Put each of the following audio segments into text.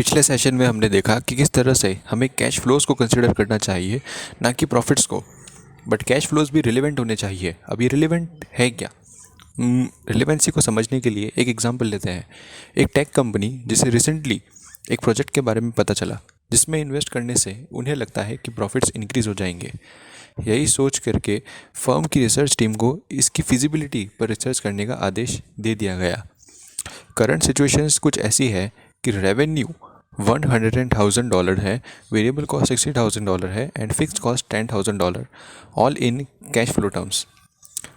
पिछले सेशन में हमने देखा कि किस तरह से हमें कैश फ्लोज को कंसिडर करना चाहिए, ना कि प्रॉफिट्स को। बट कैश फ्लोज भी रिलेवेंट होने चाहिए। अब ये रिलेवेंट है क्या? रिलेवेंसी को समझने के लिए एक एग्जांपल लेते हैं। एक टेक कंपनी जिसे रिसेंटली एक प्रोजेक्ट के बारे में पता चला, जिसमें इन्वेस्ट करने से उन्हें लगता है कि प्रॉफिट्स इंक्रीज़ हो जाएंगे। यही सोच करके फर्म की रिसर्च टीम को इसकी फिजिबिलिटी पर रिसर्च करने का आदेश दे दिया गया। करंट सिचुएशंस कुछ ऐसी है कि रेवेन्यू $100,000 है, वेरिएबल कॉस्ट $60,000 है and fixed cost $10,000, all in cash flow terms.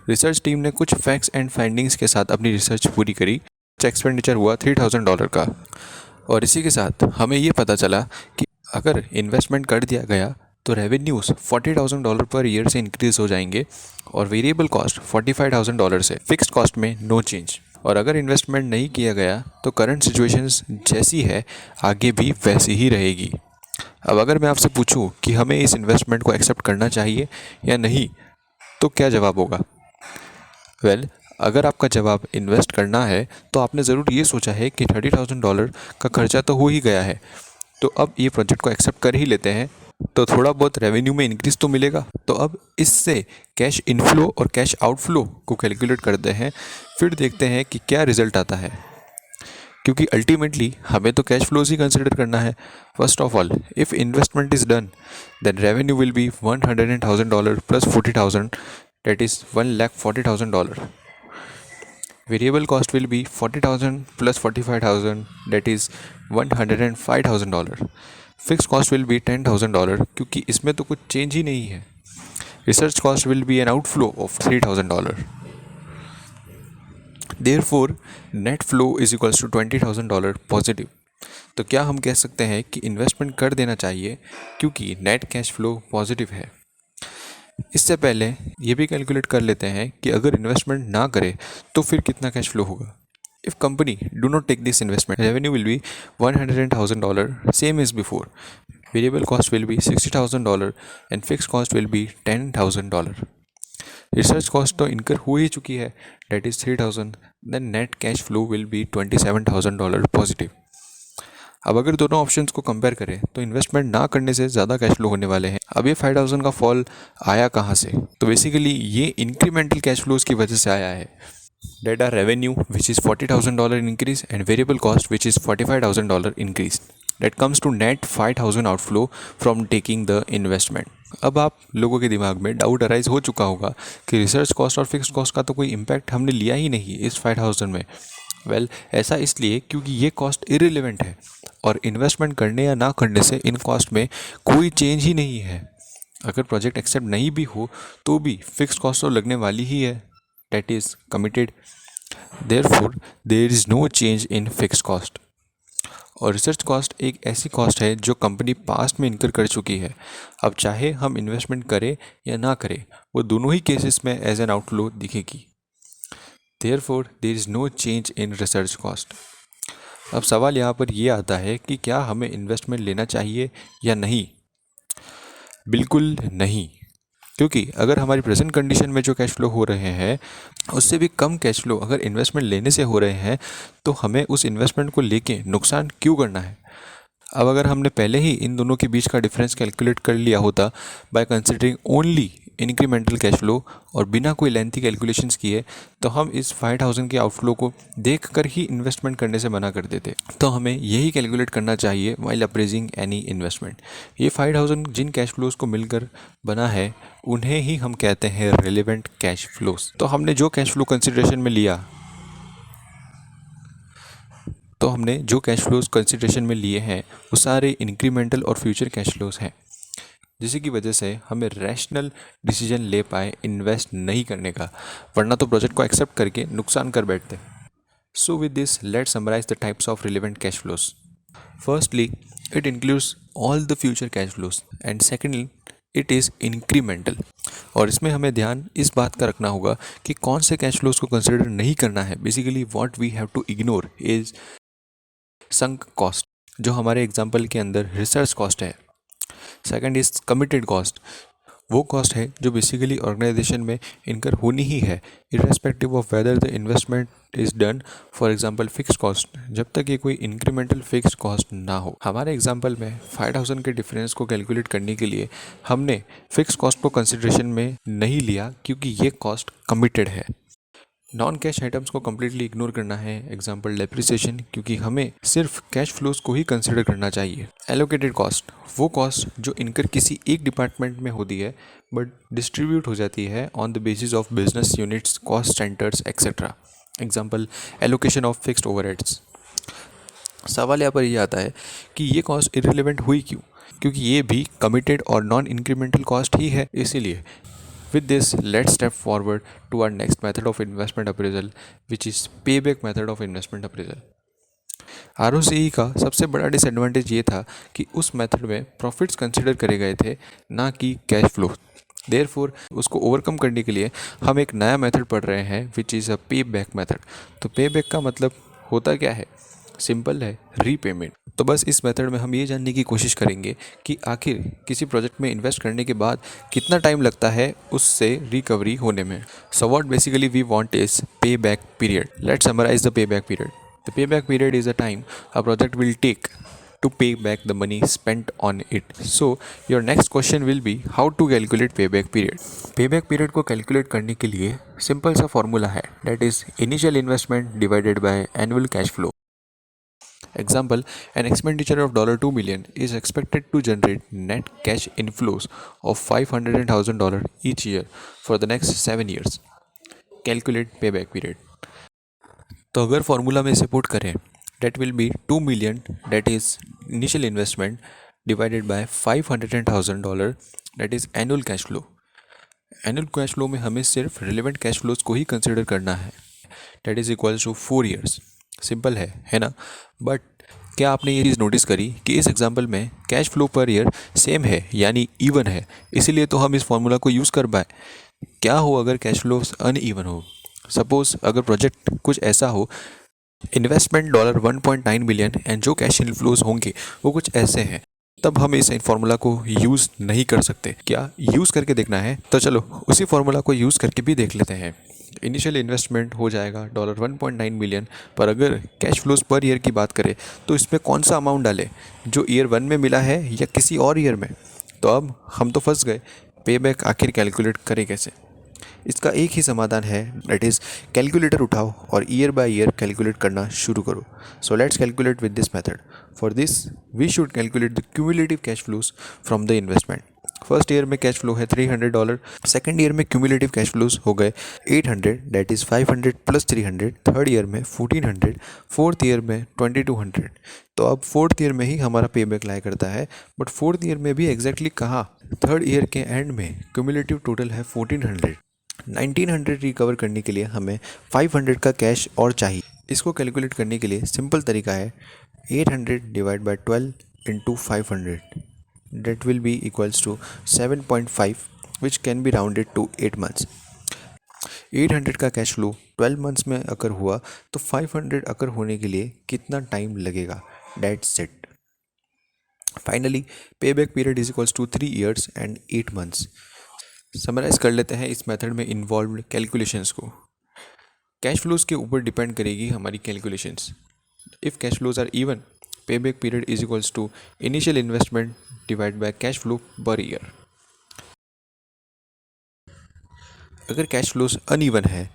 Research team ने कुछ फैक्ट्स एंड फाइंडिंग्स के साथ अपनी रिसर्च पूरी करी। एक्सपेंडिचर हुआ $3,000 का, और इसी के साथ हमें ये पता चला कि अगर इन्वेस्टमेंट कर दिया गया तो रेवेन्यूज़ $40,000 पर ईयर से इंक्रीज़ हो जाएंगे और वेरिएबल कॉस्ट $45,000 से, फिक्स्ड कॉस्ट में नो चेंज। और अगर इन्वेस्टमेंट नहीं किया गया तो करंट सिचुएशंस जैसी है आगे भी वैसी ही रहेगी। अब अगर मैं आपसे पूछूं कि हमें इस इन्वेस्टमेंट को एक्सेप्ट करना चाहिए या नहीं, तो क्या जवाब होगा? अगर आपका जवाब इन्वेस्ट करना है तो आपने ज़रूर ये सोचा है कि $30,000 का खर्चा तो हो ही गया है, तो अब ये प्रोजेक्ट को एक्सेप्ट कर ही लेते हैं, तो थोड़ा बहुत रेवेन्यू में इंक्रीज़ तो मिलेगा। तो अब इससे कैश इनफ्लो और कैश आउटफ्लो को कैलकुलेट करते हैं, फिर देखते हैं कि क्या रिजल्ट आता है, क्योंकि अल्टीमेटली हमें तो कैश फ्लोज ही कंसिडर करना है। First of all, if investment is done then revenue will be $100,000 plus 40,000, that is $1,40,000. Variable cost will be 40,000 plus 45,000, that is $105,000. Fixed cost will be $10,000, क्योंकि इसमें तो कुछ चेंज ही नहीं है। Research cost will be an outflow of $3,000. Therefore, net flow is equals to $20,000 positive. तो क्या हम कह सकते हैं कि इन्वेस्टमेंट कर देना चाहिए क्योंकि नेट कैश फ्लो पॉजिटिव है? इससे पहले ये भी कैलकुलेट कर लेते हैं कि अगर इन्वेस्टमेंट ना करे तो फिर कितना कैश फ्लो होगा। If company do not take this investment, revenue will be $100,000, same as before. Variable cost will be $60,000 and fix cost will be $10,000। Research cost तो इनकर हो ही चुकी है, that is 3,000, then net cash flow will be $27,000 positive. अब अगर दोनों options को compare करें तो इन्वेस्टमेंट ना करने से ज़्यादा कैश फ्लो होने वाले हैं। अब ये 5,000 का फॉल आया कहाँ से? तो बेसिकली ये इंक्रीमेंटल कैश फ्लोज की वजह से आया है। That are revenue which is $40,000 increase and variable cost which is $45,000 increase, that comes to net 5,000 outflow from taking the investment. अब आप लोगों के दिमाग में डाउट अराइज हो चुका होगा कि रिसर्च कॉस्ट और फिक्स कॉस्ट का तो कोई इम्पैक्ट हमने लिया ही नहीं इस 5,000 में। ऐसा इसलिए क्योंकि ये कॉस्ट इररिलेवेंट है और इन्वेस्टमेंट करने या ना करने से इन कॉस्ट में कोई चेंज ही नहीं है। अगर प्रोजेक्ट एक्सेप्ट नहीं भी हो तो भी फिक्स कॉस्ट तो लगने वाली ही है, that is committed. Therefore there is no change in fix cost. और रिसर्च कॉस्ट एक ऐसी कॉस्ट है जो कंपनी पास्ट में इनकर कर चुकी है। अब चाहे हम इन्वेस्टमेंट करें या ना करें, वो दोनों ही केसेस में एज एन आउटफ्लो दिखेगी। Therefore, there is no change in research cost. अब सवाल यहाँ पर ये आता है कि क्या हमें इन्वेस्टमेंट लेना चाहिए या नहीं? बिल्कुल नहीं, क्योंकि अगर हमारी प्रेजेंट कंडीशन में जो कैश फ्लो हो रहे हैं उससे भी कम कैश फ्लो अगर इन्वेस्टमेंट लेने से हो रहे हैं, तो हमें उस इन्वेस्टमेंट को लेके नुकसान क्यों करना है? अब अगर हमने पहले ही इन दोनों के बीच का डिफरेंस कैलकुलेट कर लिया होता by considering only incremental cash flow और बिना कोई लेंथी कैलकुलेशंस किए, तो हम इस 5,000 के आउटफ्लो को देखकर ही इन्वेस्टमेंट करने से मना कर देते। तो हमें यही कैलकुलेट करना चाहिए व्हाइल अप्रेजिंग एनी इन्वेस्टमेंट। ये 5,000 जिन कैश फ्लोज को मिलकर बना है उन्हें ही हम कहते हैं रिलेवेंट कैश फ्लोज। तो हमने जो कैश फ्लो कंसिडरेशन में लिए हैं वो सारे इंक्रीमेंटल और फ्यूचर कैश फ्लोज हैं, जिसकी की वजह से हमें रैशनल डिसीजन ले पाए इन्वेस्ट नहीं करने का, वरना तो प्रोजेक्ट को एक्सेप्ट करके नुकसान कर बैठते। So with this let's summarize the types of relevant cash flows. Firstly, it includes all the future cash flows and secondly it is incremental. और इसमें हमें ध्यान इस बात का रखना होगा कि कौन से कैश फ्लोज को कंसिडर नहीं करना है। Basically what we have to ignore is sunk cost, जो हमारे एग्जाम्पल के अंदर रिसर्च कॉस्ट है। सेकंड इज कमिटेड कॉस्ट, वो कॉस्ट है जो बेसिकली ऑर्गेनाइजेशन में इनकर होनी ही है, irrespective of whether the investment is done. For example fix cost, जब तक ये कोई इंक्रीमेंटल फिक्स कॉस्ट ना हो। हमारे एग्जांपल में 5000 के डिफरेंस को कैलकुलेट करने के लिए हमने फिक्स कॉस्ट को कंसिडरेशन में नहीं लिया क्योंकि ये कॉस्ट कमिटेड है। नॉन कैश आइटम्स को कम्प्लीटली इग्नोर करना है, एग्जाम्पल डेप्रिसिएशन, क्योंकि हमें सिर्फ कैश फ्लोज को ही कंसिडर करना चाहिए। एलोकेटेड कॉस्ट, वो कॉस्ट जो इनकर किसी एक डिपार्टमेंट में होती है बट डिस्ट्रीब्यूट हो जाती है on the basis of business units, cost centres etcetera, example allocation of fixed overheads. सवाल यहाँ पर ये आता है कि ये कॉस्ट इररिलेवेंट हुई क्यों, क्योंकि ये भी कमिटेड और नॉन इंक्रीमेंटल कॉस्ट ही है। इसीलिए with this, let's step forward to our next method of investment appraisal, which is payback method of investment appraisal. ROCE का सबसे बड़ा डिसएडवांटेज ये था कि उस मेथड में प्रॉफिट्स कंसिडर करे गए थे, ना कि कैश फ्लो। देयरफॉर उसको ओवरकम करने के लिए हम एक नया मेथड पढ़ रहे हैं, विच इज़ अ पे बैक मेथड। तो पे बैक का मतलब होता क्या है? सिंपल है, रीपेमेंट। तो बस इस मेथड में हम ये जानने की कोशिश करेंगे कि आखिर किसी प्रोजेक्ट में इन्वेस्ट करने के बाद कितना टाइम लगता है उससे रिकवरी होने में। So what basically we want is payback period. Let's summarize the payback period. The payback period is a time a project will take to pay back the money spent on it. So your next question will be how to calculate payback period. Payback period को calculate करने के लिए simple सा formula है, that is initial investment divided by annual cash flow. Example, an expenditure of $2 million is expected to generate net cash inflows of $500,000 each year for the next 7 years. Calculate payback period. तो अगर formula में इसे put करें, that will be 2 million, that is initial investment, divided by $500,000, that is annual cash flow. Annual cash flow में हमें सिर्फ relevant cash flows को ही consider करना है, that is equals to 4 years. Simple है ना? बट क्या आपने ये चीज़ नोटिस करी कि इस एग्जांपल में cash flow per year same है, यानी इवन है, इसीलिए तो हम इस फॉर्मूला को यूज़ कर पाए। क्या हो अगर कैश फ्लो अनइवन हो? सपोज अगर प्रोजेक्ट कुछ ऐसा हो, इन्वेस्टमेंट $1.9 मिलियन एंड जो कैश इनफ्लोज होंगे वो कुछ ऐसे हैं, तब हम इस फॉर्मूला को यूज़ नहीं कर सकते। क्या यूज़ करके देखना है? तो चलो उसी फॉर्मूला को यूज़ करके भी देख लेते हैं। इनिशियल इन्वेस्टमेंट हो जाएगा $1.9 मिलियन, पर अगर कैश फ्लोज पर ईयर की बात करें तो इसमें कौन सा अमाउंट डालें, जो ईयर 1 में मिला है या किसी और ईयर में? तो अब हम तो फंस गए, पे बैक आखिर कैलकुलेट करें कैसे? इसका एक ही समाधान है, दैट इज़ कैलकुलेटर उठाओ और ईयर बाय ईयर कैलकुलेट करना शुरू करो। So let's calculate with this method. For this we should calculate the cumulative cash flows from the investment. First year में कैश फ्लो है $300, सेकेंड ईयर में cumulative cash flows हो गए 800, that is 500 plus 300, third year में 1400, fourth year में 2200। तो अब fourth year में ही हमारा पे बैक लाया करता है, बट फोर्थ ईयर में भी एग्जैक्टली कहाँ? थर्ड ईयर के एंड में क्यूमुलेटिव टोटल है 1400। 1900 रिकवर करने के लिए हमें 500 का कैश और चाहिए। इसको कैलकुलेट करने के लिए सिंपल तरीका है, 800 divide by 12 into 500, that will be equals to 7.5, which can be rounded to 8 months. 800 का कैश फ्लो 12 मंथ्स में अगर हुआ तो 500 अगर होने के लिए कितना टाइम लगेगा? That's it. Finally payback period is equals to 3 years and 8 months. Summarise कर लेते हैं इस मेथड में इन्वॉल्व कैलकुलेशंस को। कैश फ्लोज के ऊपर डिपेंड करेगी हमारी calculations. If cash flows are even, payback period is equals to initial investment divide by cash flow per year. अगर कैश फ्लोज अनइवन है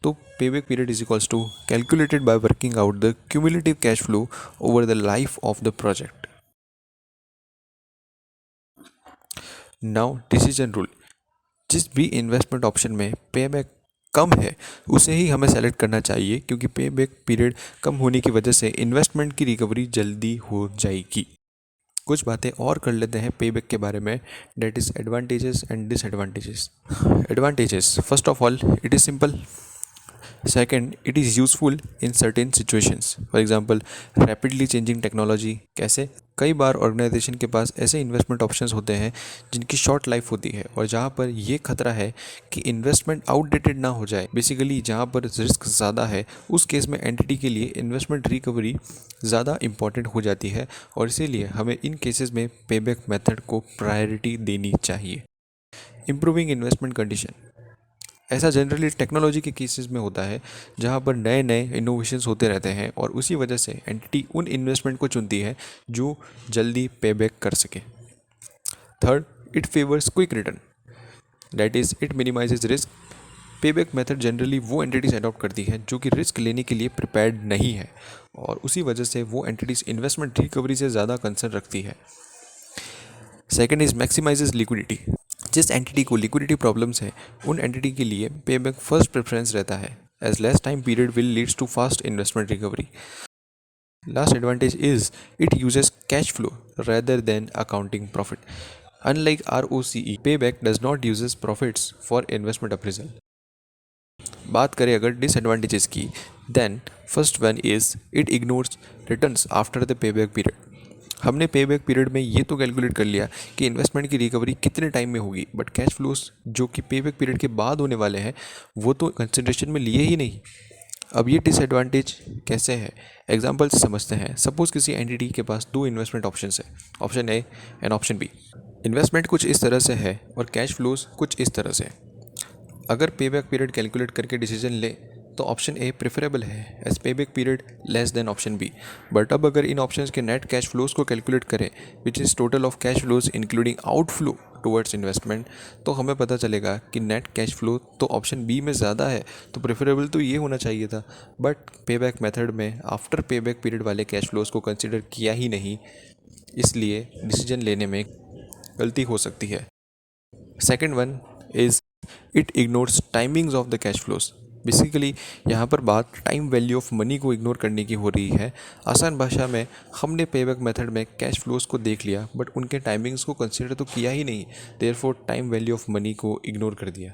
तो payback period is equals to calculated by working out the cumulative cash flow over the life of the project. Now decision rule, जिस भी investment option में पे back come है उसे ही हमें सेलेक्ट करना चाहिए, क्योंकि पे बैक पीरियड कम होने की वजह से इन्वेस्टमेंट की रिकवरी जल्दी हो जाएगी। कुछ बातें और कर लेते हैं पे बैक के बारे में, that is advantages and disadvantages. Advantages, first of all it is simple. Second, it is useful in certain situations, for example rapidly changing technology. कैसे? कई बार ऑर्गेनाइजेशन के पास ऐसे इन्वेस्टमेंट ऑप्शंस होते हैं जिनकी शॉर्ट लाइफ होती है और जहाँ पर ये खतरा है कि इन्वेस्टमेंट आउटडेटेड ना हो जाए। बेसिकली जहाँ पर रिस्क ज़्यादा है उस केस में एंटिटी के लिए इन्वेस्टमेंट रिकवरी ज़्यादा इंपॉर्टेंट हो जाती है, और इसीलिए हमें इन केसेस में पे बैक मेथड को प्रायोरिटी देनी चाहिए। Improving investment condition. ऐसा जनरली टेक्नोलॉजी के केसेस में होता है जहाँ पर नए नए इनोवेशंस होते रहते हैं और उसी वजह से एंटिटी उन इन्वेस्टमेंट को चुनती है जो जल्दी पे बैक कर सके। Third, it favours quick return, that is it minimises risk. Payback method generally वो एंटिटीज अडॉप्ट करती है जो कि रिस्क लेने के लिए प्रिपेयर्ड नहीं है और उसी वजह से वो एंटिटीज इन्वेस्टमेंट रिकवरी से ज़्यादा कंसर्न रखती है। Second is maximises liquidity. जिस एंटिटी को लिक्विडिटी प्रॉब्लम्स है उन एंटिटी के लिए पेबैक फर्स्ट प्रेफरेंस रहता है as less time period will leads to fast investment recovery. Last advantage is it uses cash flow rather than accounting profit. Unlike ROCE, payback does not uses profits for investment appraisal. बात करें अगर disadvantages की, then first one is it ignores returns after the payback period. हमने payback period में ये तो calculate कर लिया कि इन्वेस्टमेंट की रिकवरी कितने टाइम में होगी, बट कैश फ्लोस जो कि पेबैक पीरियड के बाद होने वाले हैं वो तो कंसिडरेशन में लिए ही नहीं। अब ये डिसएडवांटेज कैसे है, एग्जाम्पल से समझते हैं। सपोज किसी एंटिटी के पास दो इन्वेस्टमेंट ऑप्शन है, option A and option B. Investment कुछ इस तरह से है और कैश फ्लोज कुछ इस तरह से। अगर पेबैक पीरियड कैलकुलेट करके डिसीजन ले तो ऑप्शन ए प्रेफरेबल है as payback period less than option B. But अब अगर इन ऑप्शंस के नेट कैश फ्लोज को कैलकुलेट करें which is total of cash flows including outflow towards investment, तो हमें पता चलेगा कि नेट कैश फ्लो तो ऑप्शन बी में ज़्यादा है, तो प्रेफरेबल तो ये होना चाहिए था। बट पेबैक मेथड में आफ्टर पेबैक पीरियड वाले कैश फ्लोज को कंसिडर किया ही नहीं, इसलिए डिसीजन लेने में गलती हो सकती है। Second one is it ignores timings of the cash flows. Basically यहाँ पर बात टाइम वैल्यू ऑफ मनी को इग्नोर करने की हो रही है। आसान भाषा में हमने पेबैक मेथड में कैश फ्लोज को देख लिया बट उनके टाइमिंग्स को कंसिडर तो किया ही नहीं, therefore time value of money को इग्नोर कर दिया।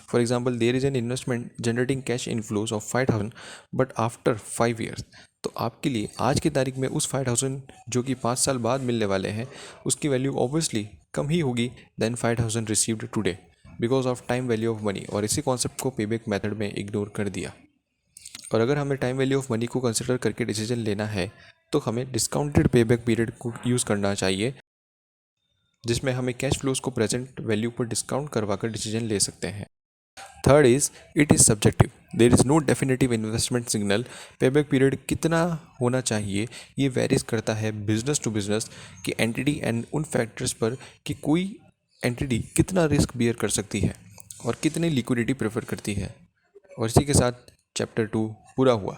For example, there is an investment generating cash inflows of 5,000 but after 5 years, तो आपके लिए आज की तारीख में उस 5,000 जो कि 5 साल बाद मिलने वाले हैं उसकी वैल्यू ऑब्वियसली कम ही होगी then 5,000 received today because of time value of money, और इसी कॉन्सेप्ट को पेबैक मेथड में इग्नोर कर दिया। और अगर हमें टाइम वैल्यू ऑफ मनी को कंसिडर करके डिसीजन लेना है तो हमें डिस्काउंटेड पेबैक पीरियड को यूज़ करना चाहिए, जिसमें हमें कैश फ्लोज को प्रेजेंट वैल्यू पर डिस्काउंट करवाकर डिसीजन ले सकते हैं। Third is it is subjective, there is no definitive investment signal. Payback period कितना होना चाहिए ये वेरीज करता है बिजनेस टू बिजनेस की एंटिटी एंड उन फैक्टर्स पर कि कोई एंटिटी कितना रिस्क बियर कर सकती है और कितनी लिक्विडिटी प्रेफर करती है। और इसी के साथ चैप्टर 2 पूरा हुआ।